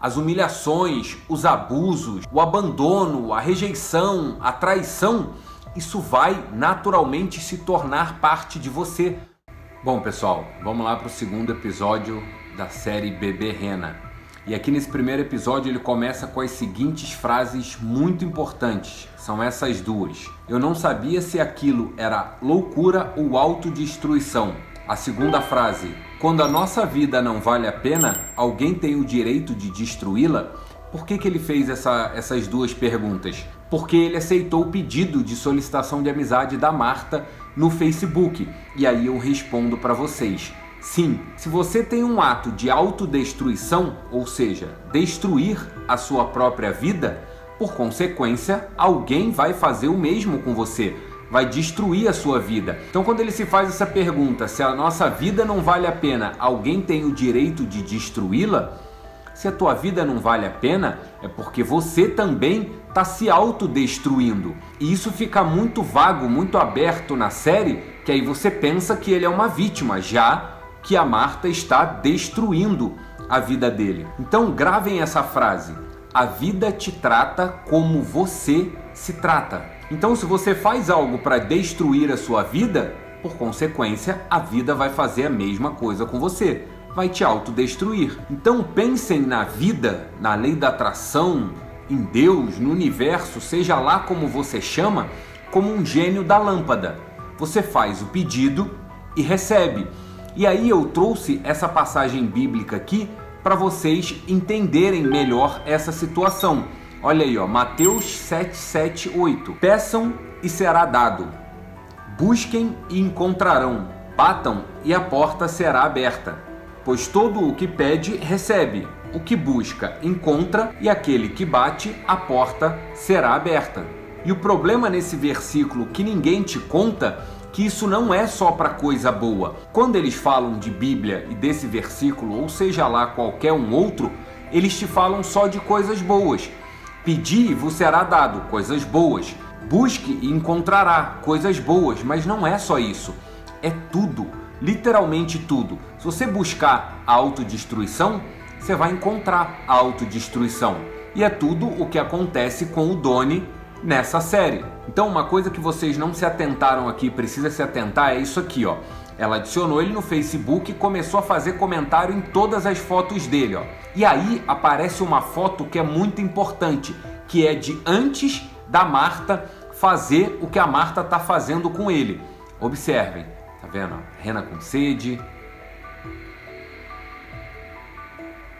As humilhações, os abusos, o abandono, a rejeição, a traição, isso vai naturalmente se tornar parte de você. Bom, pessoal, vamos lá para o segundo episódio da série Bebê Rena. E aqui nesse primeiro episódio ele começa com as seguintes frases muito importantes. São essas duas. Eu não sabia se aquilo era loucura ou autodestruição. A segunda frase. Quando a nossa vida não vale a pena, alguém tem o direito de destruí-la? Por que ele fez essas duas perguntas? Porque ele aceitou o pedido de solicitação de amizade da Marta no Facebook. E aí eu respondo para vocês. Sim, se você tem um ato de autodestruição, ou seja, destruir a sua própria vida, por consequência, alguém vai fazer o mesmo com você, vai destruir a sua vida. Então, quando ele se faz essa pergunta, se a nossa vida não vale a pena, alguém tem o direito de destruí-la? Se a tua vida não vale a pena, é porque você também está se autodestruindo. E isso fica muito vago, muito aberto na série, que aí você pensa que ele é uma vítima, já que a Marta está destruindo a vida dele. Então gravem essa frase: a vida te trata como você se trata. Então se você faz algo para destruir a sua vida, por consequência a vida vai fazer a mesma coisa com você, vai te autodestruir. Então pensem na vida, na lei da atração, em Deus, no universo, seja lá como você chama, como um gênio da lâmpada. Você faz o pedido e recebe. E aí eu trouxe essa passagem bíblica aqui para vocês entenderem melhor essa situação. Olha aí, ó, Mateus 7, 7, 8. Peçam e será dado. Busquem e encontrarão. Batam e a porta será aberta. Pois todo o que pede, recebe. O que busca, encontra. E aquele que bate, a porta será aberta. E o problema nesse versículo que ninguém te conta, que isso não é só para coisa boa. Quando eles falam de Bíblia e desse versículo, ou seja lá qualquer um outro, eles te falam só de coisas boas. Pedir e vos será dado, coisas boas. Busque e encontrará, coisas boas, mas não é só isso. É tudo, literalmente tudo. Se você buscar a autodestruição, você vai encontrar a autodestruição. E é tudo o que acontece com o Doni nessa série. Então uma coisa que vocês não se atentaram aqui, precisa se atentar, é isso aqui, ó. Ela adicionou ele no Facebook e começou a fazer comentário em todas as fotos dele, ó. E aí aparece uma foto que é muito importante, que é de antes da Marta fazer o que a Marta tá fazendo com ele. Observem, tá vendo? Rena com sede.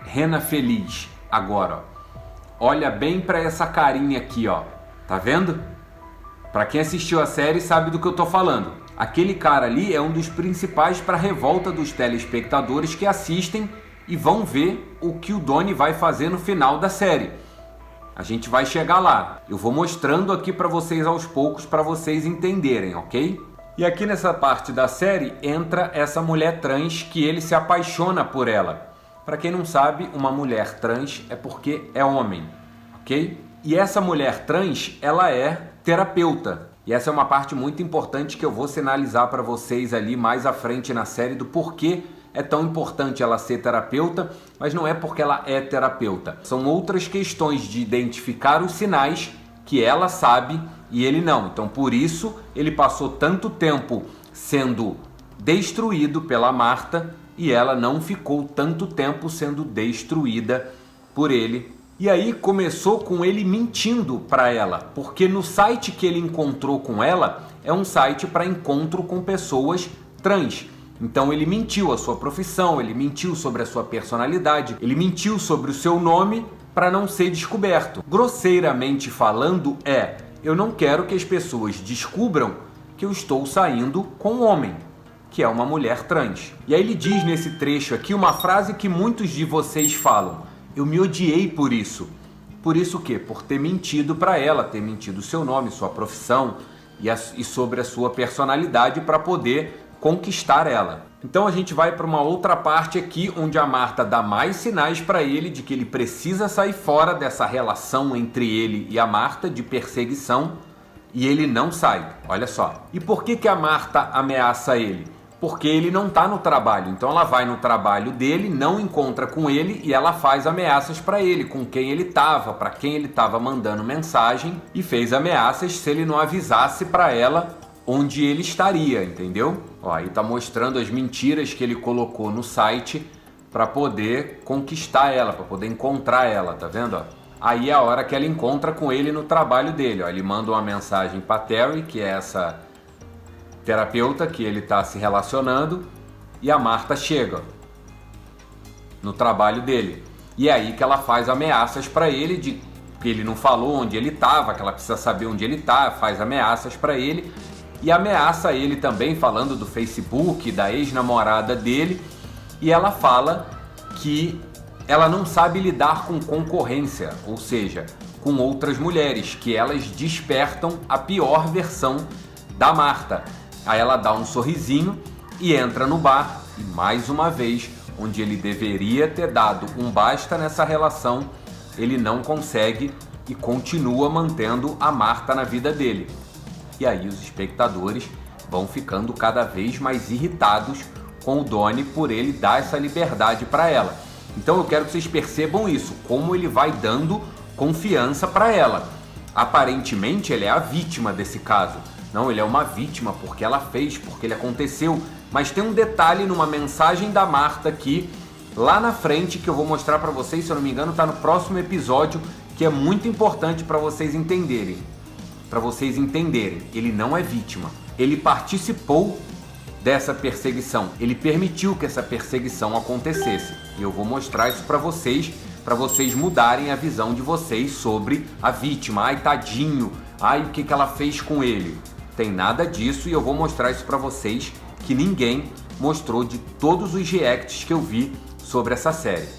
Rena feliz. Agora, ó. Olha bem para essa carinha aqui, ó. Tá vendo? Para quem assistiu a série sabe do que eu tô falando. Aquele cara ali é um dos principais para a revolta dos telespectadores que assistem e vão ver o que o Doni vai fazer no final da série. A gente vai chegar lá. Eu vou mostrando aqui para vocês aos poucos para vocês entenderem, ok? E aqui nessa parte da série entra essa mulher trans que ele se apaixona por ela. Para quem não sabe, uma mulher trans é porque é homem, ok? E essa mulher trans, ela é terapeuta. E essa é uma parte muito importante que eu vou sinalizar para vocês ali mais à frente na série do porquê é tão importante ela ser terapeuta, mas não é porque ela é terapeuta. São outras questões de identificar os sinais que ela sabe e ele não. Então, por isso, ele passou tanto tempo sendo destruído pela Marta e ela não ficou tanto tempo sendo destruída por ele. E aí começou com ele mentindo para ela, porque no site que ele encontrou com ela é um site para encontro com pessoas trans. Então ele mentiu a sua profissão, ele mentiu sobre a sua personalidade, ele mentiu sobre o seu nome para não ser descoberto. Grosseiramente falando eu não quero que as pessoas descubram que eu estou saindo com um homem, que é uma mulher trans. E aí ele diz nesse trecho aqui uma frase que muitos de vocês falam: eu me odiei por isso. Por isso o quê? Por ter mentido para ela, ter mentido o seu nome, sua profissão e sobre a sua personalidade para poder conquistar ela. Então a gente vai para uma outra parte aqui onde a Marta dá mais sinais para ele de que ele precisa sair fora dessa relação entre ele e a Marta de perseguição e ele não sai. Olha só. E por que a Marta ameaça ele? porque ele não está no trabalho. Então ela vai no trabalho dele, não encontra com ele e ela faz ameaças para ele, com quem ele estava, para quem ele estava mandando mensagem, e fez ameaças se ele não avisasse para ela onde ele estaria, entendeu? Ó, aí tá mostrando as mentiras que ele colocou no site para poder conquistar ela, para poder encontrar ela, tá vendo? Ó? Aí é a hora que ela encontra com ele no trabalho dele, ó. Ele manda uma mensagem para Terry, que é essa terapeuta que ele está se relacionando, e a Marta chega no trabalho dele. E é aí que ela faz ameaças para ele de que ele não falou onde ele estava, que ela precisa saber onde ele está, faz ameaças para ele e ameaça ele também falando do Facebook, da ex-namorada dele, e ela fala que ela não sabe lidar com concorrência, ou seja, com outras mulheres, que elas despertam a pior versão da Marta. Aí ela dá um sorrisinho e entra no bar e mais uma vez, onde ele deveria ter dado um basta nessa relação, ele não consegue e continua mantendo a Marta na vida dele. E aí os espectadores vão ficando cada vez mais irritados com o Donnie por ele dar essa liberdade para ela. Então eu quero que vocês percebam isso, como ele vai dando confiança para ela. Aparentemente ele é a vítima desse caso. Não, ele é uma vítima porque ela fez, porque ele aconteceu. Mas tem um detalhe numa mensagem da Marta aqui, lá na frente, que eu vou mostrar para vocês, se eu não me engano, tá no próximo episódio, que é muito importante para vocês entenderem. Ele não é vítima. Ele participou dessa perseguição. Ele permitiu que essa perseguição acontecesse. E eu vou mostrar isso para vocês mudarem a visão de vocês sobre a vítima. Ai, tadinho. Ai, o que ela fez com ele? Tem nada disso e eu vou mostrar isso para vocês que ninguém mostrou de todos os reacts que eu vi sobre essa série.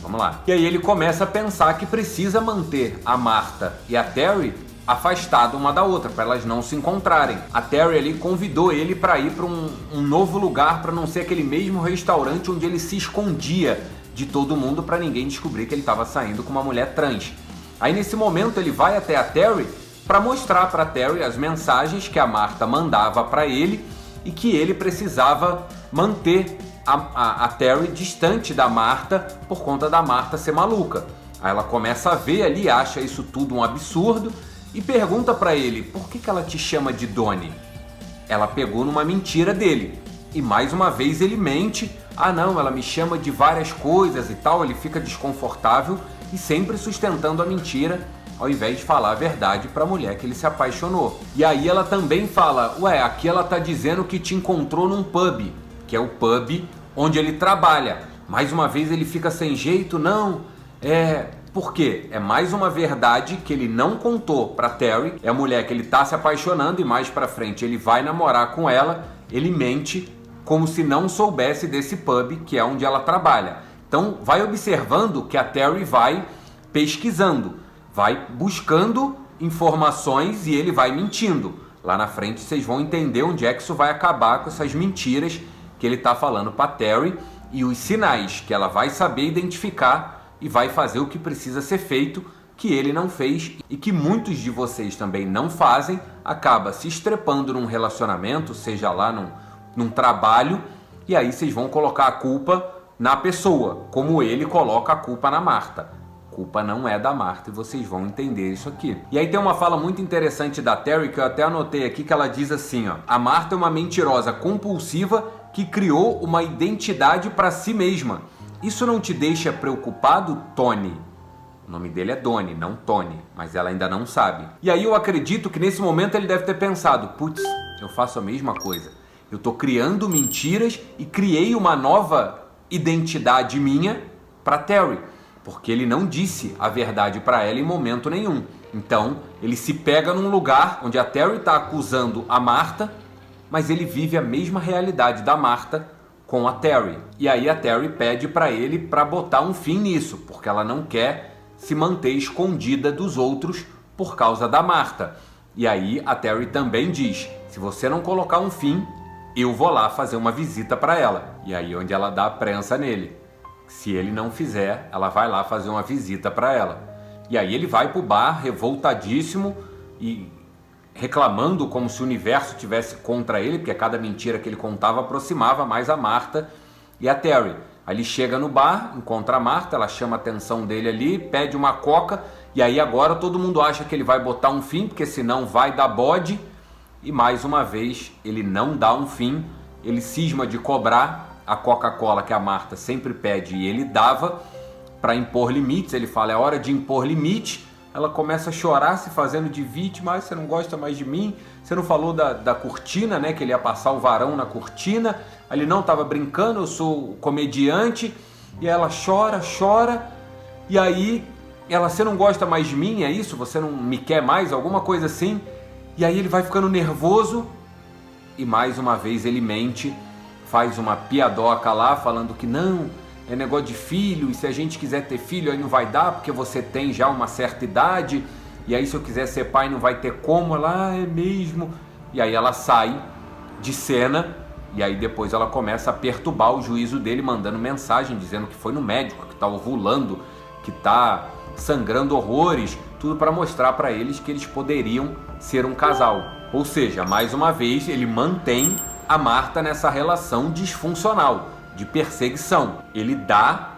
Vamos lá. E aí ele começa a pensar que precisa manter a Marta e a Terry afastadas uma da outra, para elas não se encontrarem. A Terry ali convidou ele para ir para um novo lugar, para não ser aquele mesmo restaurante onde ele se escondia de todo mundo para ninguém descobrir que ele estava saindo com uma mulher trans. Aí nesse momento ele vai até a Terry para mostrar para a Terry as mensagens que a Marta mandava para ele e que ele precisava manter a Terry distante da Marta por conta da Marta ser maluca. Aí ela começa a ver ali, acha isso tudo um absurdo e pergunta para ele, por que ela te chama de Donnie? Ela pegou numa mentira dele. E mais uma vez ele mente, ah não, ela me chama de várias coisas e tal, ele fica desconfortável e sempre sustentando a mentira, ao invés de falar a verdade para a mulher que ele se apaixonou. E aí ela também fala, ué, aqui ela tá dizendo que te encontrou num pub, que é o pub onde ele trabalha. Mais uma vez ele fica sem jeito, não, por quê? É mais uma verdade que ele não contou para Terry, é a mulher que ele tá se apaixonando e mais pra frente ele vai namorar com ela, ele mente como se não soubesse desse pub que é onde ela trabalha. Então vai observando que a Terry vai pesquisando, vai buscando informações e ele vai mentindo. Lá na frente vocês vão entender onde é que isso vai acabar com essas mentiras que ele tá falando para Terry e os sinais que ela vai saber identificar e vai fazer o que precisa ser feito, que ele não fez e que muitos de vocês também não fazem, acaba se estrepando num relacionamento, seja lá num trabalho, e aí vocês vão colocar a culpa na pessoa, como ele coloca a culpa na Marta. A culpa não é da Marta e vocês vão entender isso aqui. E aí tem uma fala muito interessante da Terry, que eu até anotei aqui, que ela diz assim, ó, a Marta é uma mentirosa compulsiva que criou uma identidade para si mesma. Isso não te deixa preocupado, Tony? O nome dele é Donnie, não Tony, mas ela ainda não sabe. E aí eu acredito que nesse momento ele deve ter pensado, putz, eu faço a mesma coisa. Eu tô criando mentiras e criei uma nova identidade minha para Terry, porque ele não disse a verdade para ela em momento nenhum. Então ele se pega num lugar onde a Terry tá acusando a Marta, mas ele vive a mesma realidade da Marta com a Terry. E aí a Terry pede para ele para botar um fim nisso, porque ela não quer se manter escondida dos outros por causa da Marta. E aí a Terry também diz, se você não colocar um fim, eu vou lá fazer uma visita para ela. E aí onde ela dá a prensa nele. Se ele não fizer, ela vai lá fazer uma visita para ela. E aí ele vai pro bar revoltadíssimo e reclamando como se o universo tivesse contra ele, porque cada mentira que ele contava aproximava mais a Marta e a Terry. Aí ele chega no bar, encontra a Marta, ela chama a atenção dele ali, pede uma coca, e aí agora todo mundo acha que ele vai botar um fim, porque senão vai dar bode, e mais uma vez ele não dá um fim, ele cisma de cobrar a Coca-Cola que a Marta sempre pede e ele dava para impor limites. Ele fala, é hora de impor limite. Ela começa a chorar, se fazendo de vítima. Você não gosta mais de mim? Você não falou da cortina, né? Que ele ia passar o varão na cortina. Ele não estava brincando, eu sou comediante. E ela chora. E aí, você não gosta mais de mim, é isso? Você não me quer mais? Alguma coisa assim. E aí ele vai ficando nervoso. E mais uma vez ele mente. Faz uma piadoca lá, falando que não, é negócio de filho, e se a gente quiser ter filho aí não vai dar, porque você tem já uma certa idade, e aí se eu quiser ser pai não vai ter como. Ela, é mesmo? E aí ela sai de cena, e aí depois ela começa a perturbar o juízo dele, mandando mensagem, dizendo que foi no médico, que tá ovulando, que tá sangrando horrores, tudo para mostrar para eles que eles poderiam ser um casal. Ou seja, mais uma vez ele mantém a Marta nessa relação disfuncional, de perseguição. Ele dá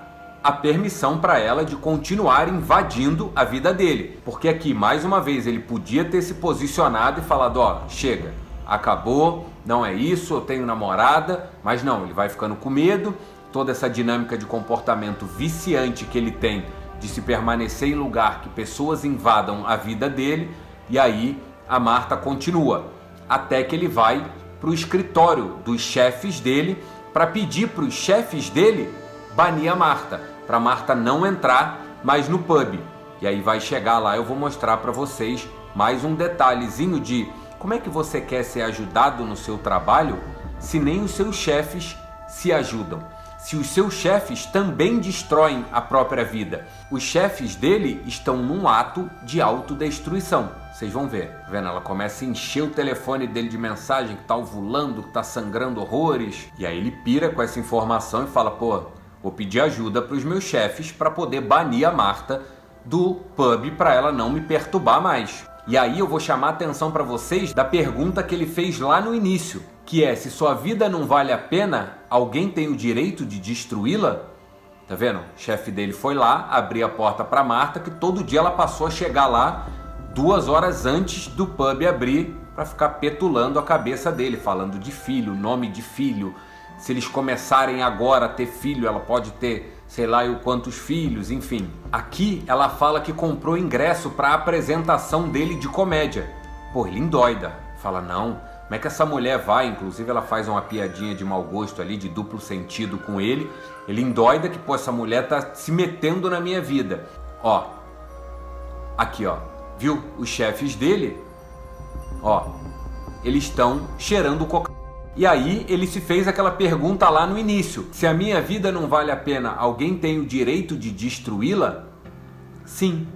a permissão para ela de continuar invadindo a vida dele. Porque aqui, mais uma vez, ele podia ter se posicionado e falado, ó, chega, acabou, não é isso, eu tenho namorada, mas não, ele vai ficando com medo, toda essa dinâmica de comportamento viciante que ele tem de se permanecer em lugar que pessoas invadam a vida dele, e aí a Marta continua, até que ele vai para o escritório dos chefes dele para pedir para os chefes dele banir a Marta, para Marta não entrar mais no pub. E aí vai chegar lá, eu vou mostrar para vocês mais um detalhezinho de como é que você quer ser ajudado no seu trabalho se nem os seus chefes se ajudam. Se os seus chefes também destroem a própria vida. Os chefes dele estão num ato de autodestruição. Vocês vão ver, tá vendo? Ela começa a encher o telefone dele de mensagem que tá ovulando, que tá sangrando horrores. E aí ele pira com essa informação e fala, pô, vou pedir ajuda para os meus chefes para poder banir a Marta do pub para ela não me perturbar mais. E aí eu vou chamar a atenção para vocês da pergunta que ele fez lá no início, que é, se sua vida não vale a pena, alguém tem o direito de destruí-la? Tá vendo? O chefe dele foi lá, abriu a porta para Marta, que todo dia ela passou a chegar lá 2 horas antes do pub abrir para ficar petulando a cabeça dele, falando de filho, nome de filho. Se eles começarem agora a ter filho, ela pode ter, sei lá, quantos filhos, enfim. Aqui ela fala que comprou ingresso para a apresentação dele de comédia. Pô, ele endoida. Fala, não, como é que essa mulher vai? Inclusive ela faz uma piadinha de mau gosto ali, de duplo sentido com ele. Ele endoida que, pô, essa mulher tá se metendo na minha vida. Ó, aqui ó, viu? Os chefes dele, ó, eles estão cheirando cocaína. E aí ele se fez aquela pergunta lá no início, se a minha vida não vale a pena, alguém tem o direito de destruí-la? Sim.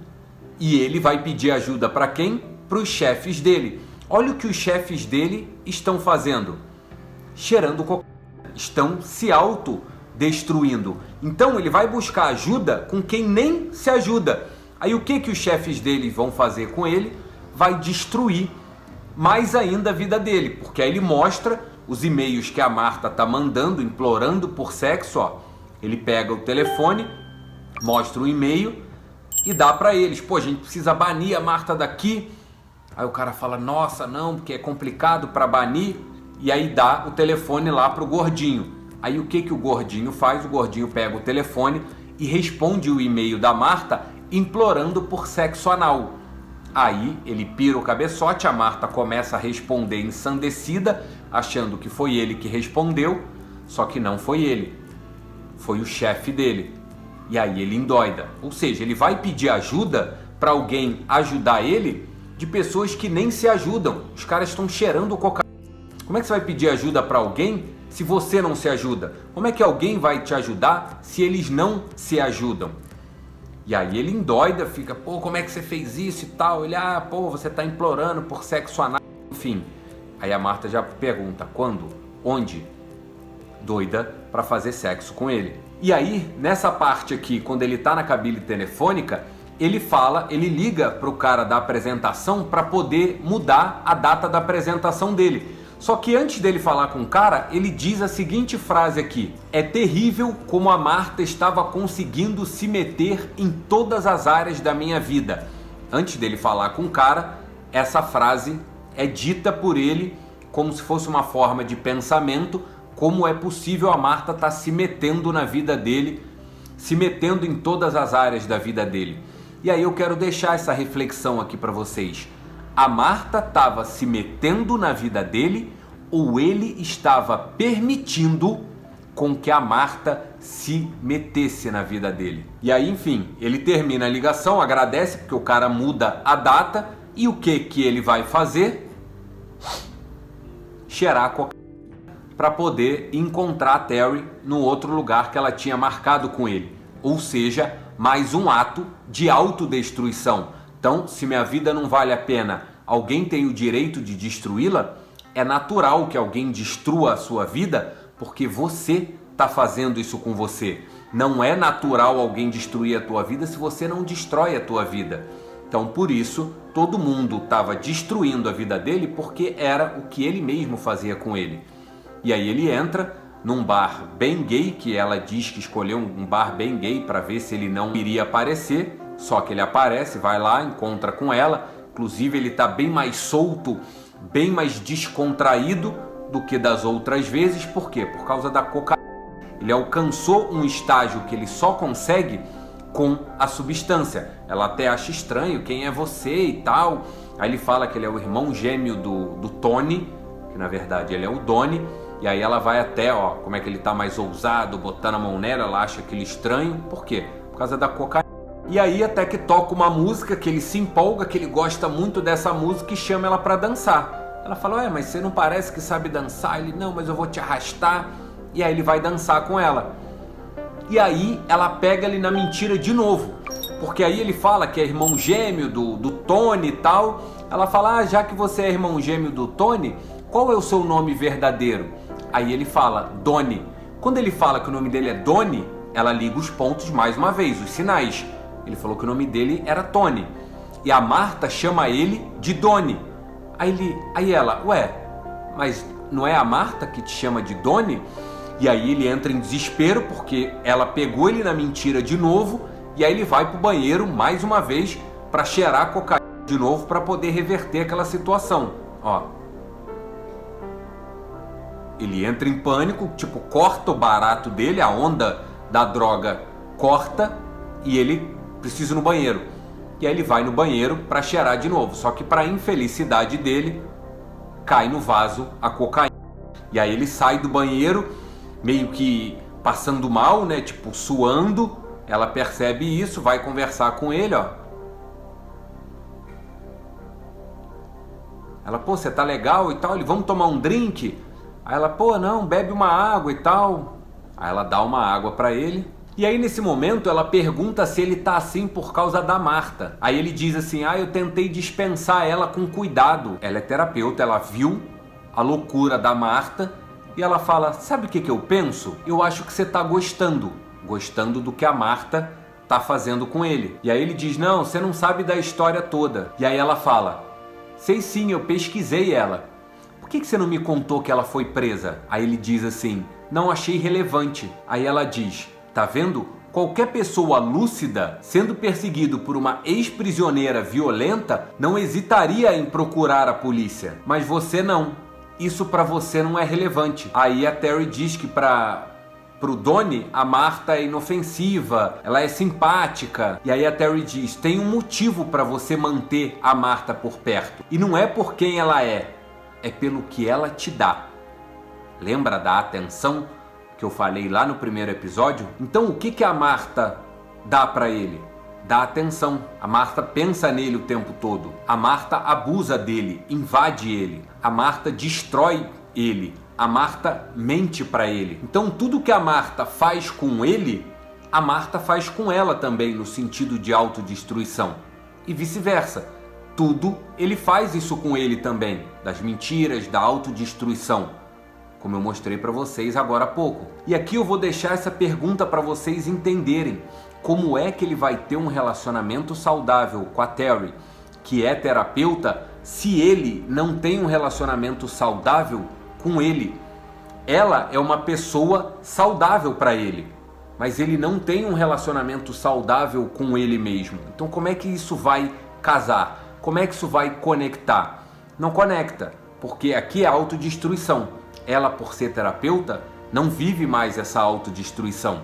E ele vai pedir ajuda para quem? Para os chefes dele. Olha o que os chefes dele estão fazendo. Cheirando cocaína. Estão se autodestruindo. Então ele vai buscar ajuda com quem nem se ajuda. Aí o que os chefes dele vão fazer com ele? Vai destruir mais ainda a vida dele. Porque aí ele mostra os e-mails que a Marta tá mandando, implorando por sexo, ó. Ele pega o telefone, mostra o e-mail e dá para eles. Pô, a gente precisa banir a Marta daqui. Aí o cara fala, nossa, não, porque é complicado para banir. E aí dá o telefone lá pro gordinho. Aí o que o gordinho faz? O gordinho pega o telefone e responde o e-mail da Marta implorando por sexo anal. Aí ele pira o cabeçote, a Marta começa a responder ensandecida, achando que foi ele que respondeu, só que não foi ele, foi o chefe dele. E aí ele endoida, ou seja, ele vai pedir ajuda para alguém ajudar ele de pessoas que nem se ajudam. Os caras estão cheirando cocaína. Como é que você vai pedir ajuda para alguém se você não se ajuda? Como é que alguém vai te ajudar se eles não se ajudam? E aí ele endoida, fica, pô, como é que você fez isso e tal? Ele, pô, você tá implorando por sexo anal, enfim. Aí a Marta já pergunta, quando? Onde? Doida pra fazer sexo com ele. E aí, nessa parte aqui, quando ele tá na cabine telefônica, ele liga para o cara da apresentação para poder mudar a data da apresentação dele. Só que antes dele falar com o cara, ele diz a seguinte frase aqui: é terrível como a Marta estava conseguindo se meter em todas as áreas da minha vida. Antes dele falar com o cara, essa frase é dita por ele como se fosse uma forma de pensamento, como é possível a Marta estar se metendo na vida dele, se metendo em todas as áreas da vida dele. E aí eu quero deixar essa reflexão aqui para vocês. A Marta estava se metendo na vida dele ou ele estava permitindo com que a Marta se metesse na vida dele? E aí, enfim, ele termina a ligação, agradece porque o cara muda a data e o que ele vai fazer? Cheirar a cocaína para poder encontrar a Terry no outro lugar que ela tinha marcado com ele. Ou seja, mais um ato de autodestruição. Então, se minha vida não vale a pena, alguém tem o direito de destruí-la? É natural que alguém destrua a sua vida porque você está fazendo isso com você. Não é natural alguém destruir a tua vida se você não destrói a tua vida. Então, por isso, todo mundo estava destruindo a vida dele porque era o que ele mesmo fazia com ele. E aí ele entra num bar bem gay, que ela diz que escolheu um bar bem gay para ver se ele não iria aparecer, só que ele aparece, vai lá, encontra com ela, inclusive ele está bem mais solto, bem mais descontraído do que das outras vezes. Por quê? Por causa da cocaína. Ele alcançou um estágio que ele só consegue com a substância. Ela até acha estranho, quem é você e tal. Aí ele fala que ele é o irmão gêmeo do Tony, que na verdade ele é o Donnie. E aí ela vai até, como é que ele tá mais ousado, botando a mão nela, ela acha aquilo estranho. Por quê? Por causa da cocaína. E aí até que toca uma música que ele se empolga, que ele gosta muito dessa música e chama ela pra dançar. Ela fala, mas você não parece que sabe dançar? Ele, não, mas eu vou te arrastar. E aí ele vai dançar com ela. E aí ela pega ele na mentira de novo. Porque aí ele fala que é irmão gêmeo do Tony e tal. Ela fala, já que você é irmão gêmeo do Tony, qual é o seu nome verdadeiro? Aí ele fala, Donnie. Quando ele fala que o nome dele é Donnie, ela liga os pontos mais uma vez, os sinais. Ele falou que o nome dele era Tony. E a Marta chama ele de Donnie. Aí ela, mas não é a Marta que te chama de Donnie? E aí ele entra em desespero porque ela pegou ele na mentira de novo. E aí ele vai pro banheiro mais uma vez para cheirar a cocaína de novo para poder reverter aquela situação. Ele entra em pânico, corta o barato dele, a onda da droga corta e ele precisa ir no banheiro. E aí ele vai no banheiro para cheirar de novo. Só que para infelicidade dele, cai no vaso a cocaína. E aí ele sai do banheiro, meio que passando mal, né? Suando. Ela percebe isso, vai conversar com ele, Ela, você tá legal e tal? Ele, vamos tomar um drink? Aí ela, não, bebe uma água e tal. Aí ela dá uma água pra ele. E aí nesse momento ela pergunta se ele tá assim por causa da Marta. Aí ele diz assim, eu tentei dispensar ela com cuidado. Ela é terapeuta, ela viu a loucura da Marta. E ela fala, sabe o que eu penso? Eu acho que você tá gostando do que a Marta tá fazendo com ele. E aí ele diz, não, você não sabe da história toda. E aí ela fala, sei sim, eu pesquisei ela. Por que você não me contou que ela foi presa? Aí ele diz assim, não achei relevante. Aí ela diz, tá vendo? Qualquer pessoa lúcida, sendo perseguido por uma ex-prisioneira violenta, não hesitaria em procurar a polícia. Mas você não. Isso pra você não é relevante. Aí a Terry diz que pro Donnie, a Marta é inofensiva, ela é simpática. E aí a Terry diz, tem um motivo pra você manter a Marta por perto. E não é por quem ela é pelo que ela te dá. Lembra da atenção que eu falei lá no primeiro episódio? Então o que a Marta dá pra ele? Dá atenção. A Marta pensa nele o tempo todo. A Marta abusa dele, invade ele. A Marta destrói ele. A Marta mente pra ele. Então tudo que a Marta faz com ele, a Marta faz com ela também, no sentido de autodestruição. E vice-versa. Tudo ele faz isso com ele também, das mentiras, da autodestruição, como eu mostrei para vocês agora há pouco. E aqui eu vou deixar essa pergunta para vocês entenderem. como é que ele vai ter um relacionamento saudável com a Terry, que é terapeuta, se ele não tem um relacionamento saudável com ele? Ela é uma pessoa saudável para ele, mas ele não tem um relacionamento saudável com ele mesmo. Então como é que isso vai casar? Como é que isso vai conectar? Não conecta, porque aqui é autodestruição. Ela, por ser terapeuta, não vive mais essa autodestruição.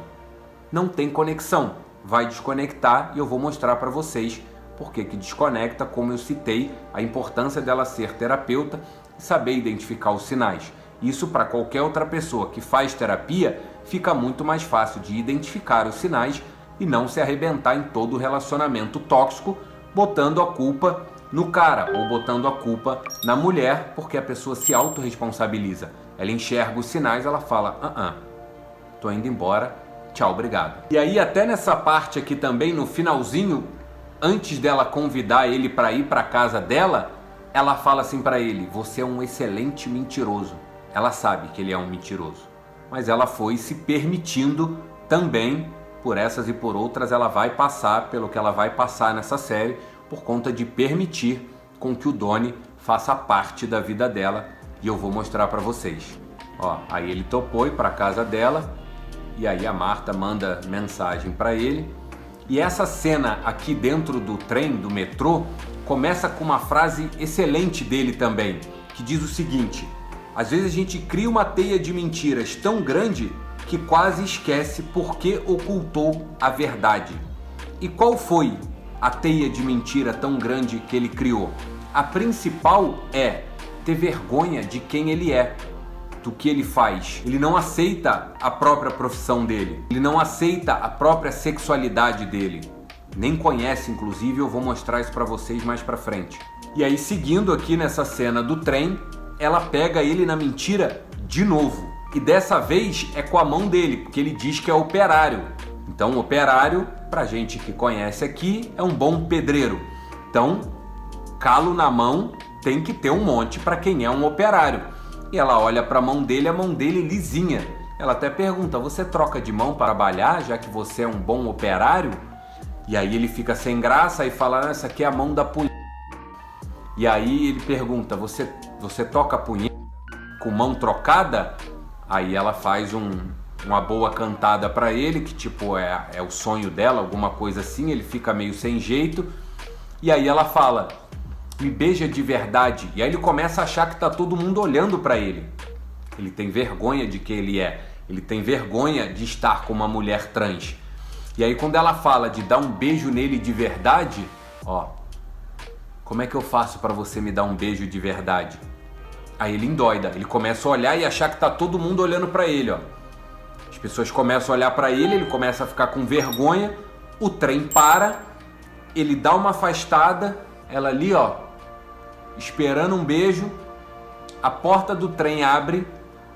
Não tem conexão. Vai desconectar e eu vou mostrar para vocês por que desconecta, como eu citei, a importância dela ser terapeuta e saber identificar os sinais. Isso, para qualquer outra pessoa que faz terapia, fica muito mais fácil de identificar os sinais e não se arrebentar em todo o relacionamento tóxico, botando a culpa no cara ou botando a culpa na mulher, porque a pessoa se autorresponsabiliza. Ela enxerga os sinais, ela fala, tô indo embora, tchau, obrigado. E aí até nessa parte aqui também, no finalzinho, antes dela convidar ele para ir para casa dela, ela fala assim para ele, você é um excelente mentiroso. Ela sabe que ele é um mentiroso, mas ela foi se permitindo também, por essas e por outras, ela vai passar pelo que ela vai passar nessa série, por conta de permitir com que o Donnie faça parte da vida dela, e eu vou mostrar para vocês. Ó, aí ele topou ir para casa dela, e aí a Marta manda mensagem para ele, e essa cena aqui dentro do trem, do metrô, começa com uma frase excelente dele também, que diz o seguinte: às vezes a gente cria uma teia de mentiras tão grande que quase esquece por que ocultou a verdade. E qual foi a teia de mentira tão grande que ele criou? A principal é ter vergonha de quem ele é, do que ele faz. Ele não aceita a própria profissão dele, ele não aceita a própria sexualidade dele, nem conhece, inclusive. Eu vou mostrar isso para vocês mais para frente. E aí, seguindo aqui nessa cena do trem, ela pega ele na mentira de novo, e dessa vez é com a mão dele, porque ele diz que é operário. Então, operário, pra gente que conhece aqui, é um bom pedreiro. Então, calo na mão tem que ter um monte para quem é um operário. E ela olha para a mão dele lisinha. Ela até pergunta, você troca de mão para trabalhar, já que você é um bom operário? E aí ele fica sem graça e fala, essa aqui é a mão da punheta. E aí ele pergunta, você toca a punheta com mão trocada? Aí ela faz uma boa cantada para ele, que tipo é o sonho dela, alguma coisa assim. Ele fica meio sem jeito. E aí ela fala, me beija de verdade. E aí ele começa a achar que tá todo mundo olhando para ele. Ele tem vergonha de quem ele é. Ele tem vergonha de estar com uma mulher trans. E aí quando ela fala de dar um beijo nele de verdade, ó, como é que eu faço para você me dar um beijo de verdade? Aí ele endoida, ele começa a olhar e achar que tá todo mundo olhando para ele, ó. As pessoas começam a olhar para ele começa a ficar com vergonha, o trem para, ele dá uma afastada, ela ali, ó, esperando um beijo, a porta do trem abre,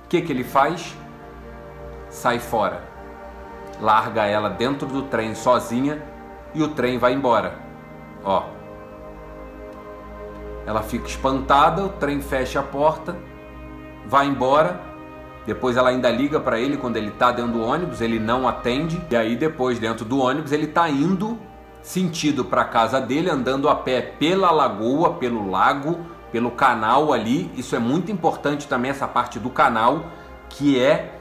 o que ele faz? Sai fora, larga ela dentro do trem sozinha e o trem vai embora, ó. Ela fica espantada, o trem fecha a porta, vai embora. Depois ela ainda liga para ele quando ele tá dentro do ônibus, ele não atende. E aí depois, dentro do ônibus, ele tá indo sentido para casa dele, andando a pé pela lagoa, pelo lago, pelo canal ali. Isso é muito importante também, essa parte do canal, que é,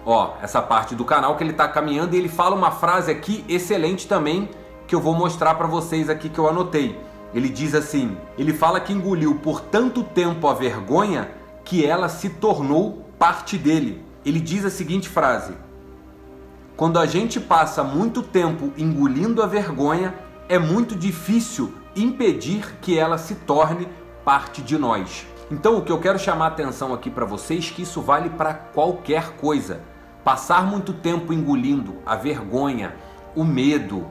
ó, essa parte do canal que ele tá caminhando, e ele fala uma frase aqui excelente também, que eu vou mostrar para vocês aqui, que eu anotei. Ele diz assim, ele fala que engoliu por tanto tempo a vergonha que ela se tornou parte dele. Ele diz a seguinte frase: quando a gente passa muito tempo engolindo a vergonha, é muito difícil impedir que ela se torne parte de nós. Então o que eu quero chamar a atenção aqui para vocês, que isso vale para qualquer coisa. Passar muito tempo engolindo a vergonha, o medo,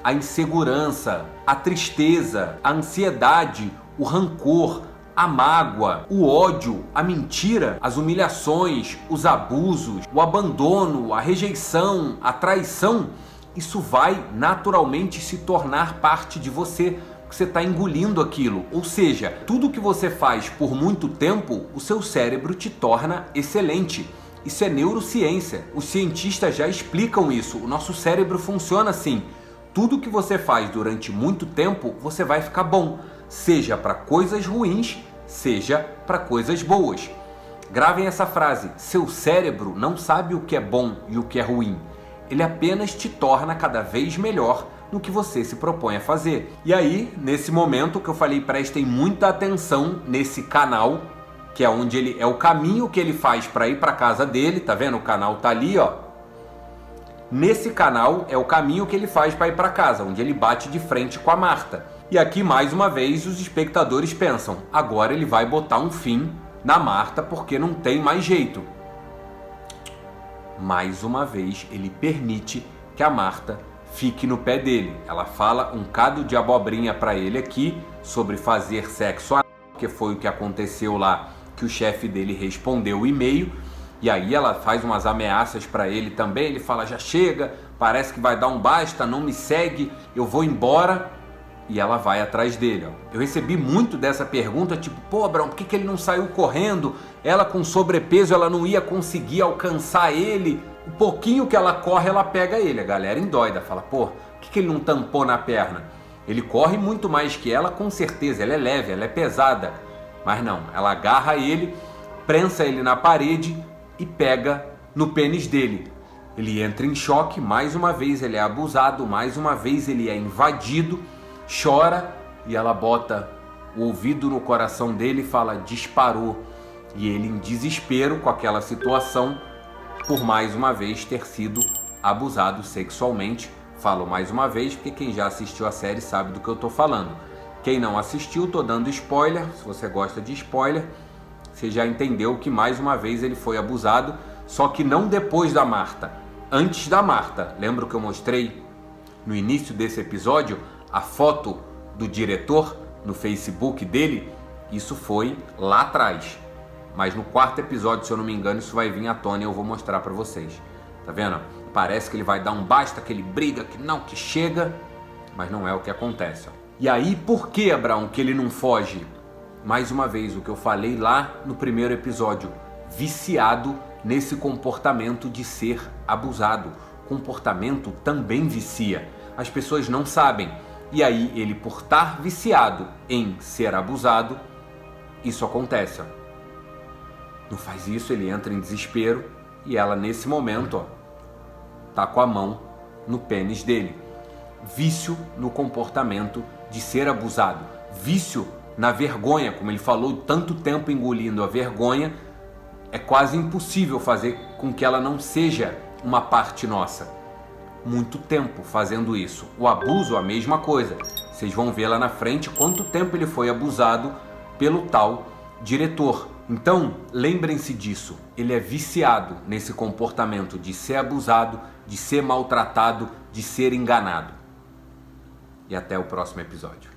a insegurança, a tristeza, a ansiedade, o rancor, a mágoa, o ódio, a mentira, as humilhações, os abusos, o abandono, a rejeição, a traição, isso vai naturalmente se tornar parte de você, porque você está engolindo aquilo. Ou seja, tudo que você faz por muito tempo, o seu cérebro te torna excelente. Isso é neurociência. Os cientistas já explicam isso. O nosso cérebro funciona assim. Tudo que você faz durante muito tempo, você vai ficar bom. Seja para coisas ruins, seja para coisas boas. Gravem essa frase: seu cérebro não sabe o que é bom e o que é ruim. Ele apenas te torna cada vez melhor no que você se propõe a fazer. E aí, nesse momento que eu falei, prestem muita atenção nesse canal, que é onde ele é o caminho que ele faz para ir para casa dele, tá vendo? O canal tá ali, ó. Nesse canal é o caminho que ele faz para ir para casa, onde ele bate de frente com a Marta. E aqui, mais uma vez, os espectadores pensam: agora ele vai botar um fim na Marta porque não tem mais jeito. Mais uma vez, ele permite que a Marta fique no pé dele. Ela fala um cado de abobrinha para ele aqui sobre fazer sexo anal, que foi o que aconteceu lá, que o chefe dele respondeu o e-mail. E aí ela faz umas ameaças para ele também. Ele fala: já chega, parece que vai dar um basta, não me segue, eu vou embora. E ela vai atrás dele, ó. Eu recebi muito dessa pergunta, tipo: pô, Abraão, por que ele não saiu correndo? Ela com sobrepeso, ela não ia conseguir alcançar ele. O pouquinho que ela corre, ela pega ele. A galera endoida, fala: pô, por que ele não tampou na perna? Ele corre muito mais que ela, com certeza. Ela é leve, ela é pesada. Mas não, ela agarra ele, prensa ele na parede e pega no pênis dele. Ele entra em choque, mais uma vez ele é abusado, mais uma vez ele é invadido, chora, e ela bota o ouvido no coração dele e fala: disparou. E ele, em desespero com aquela situação, por mais uma vez ter sido abusado sexualmente. Falo mais uma vez porque quem já assistiu a série sabe do que eu tô falando. Quem não assistiu, tô dando spoiler. Se você gosta de spoiler, você já entendeu que mais uma vez ele foi abusado, só que não depois da Marta, antes da Marta. Lembra que eu mostrei no início desse episódio a foto do diretor no Facebook dele? Isso foi lá atrás. Mas no quarto episódio, se eu não me engano, isso vai vir à tona e eu vou mostrar pra vocês. Tá vendo? Parece que ele vai dar um basta, que ele briga, que não, que chega, mas não é o que acontece, ó. E aí, por que, Abraão, que ele não foge? Mais uma vez, o que eu falei lá no primeiro episódio: viciado nesse comportamento de ser abusado. Comportamento também vicia. As pessoas não sabem. E aí, ele, por estar viciado em ser abusado, isso acontece, ó. Não faz isso, ele entra em desespero e ela, nesse momento, ó, tá com a mão no pênis dele. Vício no comportamento de ser abusado. Vício na vergonha, como ele falou, tanto tempo engolindo a vergonha, é quase impossível fazer com que ela não seja uma parte nossa. Muito tempo fazendo isso. O abuso, a mesma coisa. Vocês vão ver lá na frente quanto tempo ele foi abusado pelo tal diretor. Então, lembrem-se disso. Ele é viciado nesse comportamento de ser abusado, de ser maltratado, de ser enganado. E até o próximo episódio.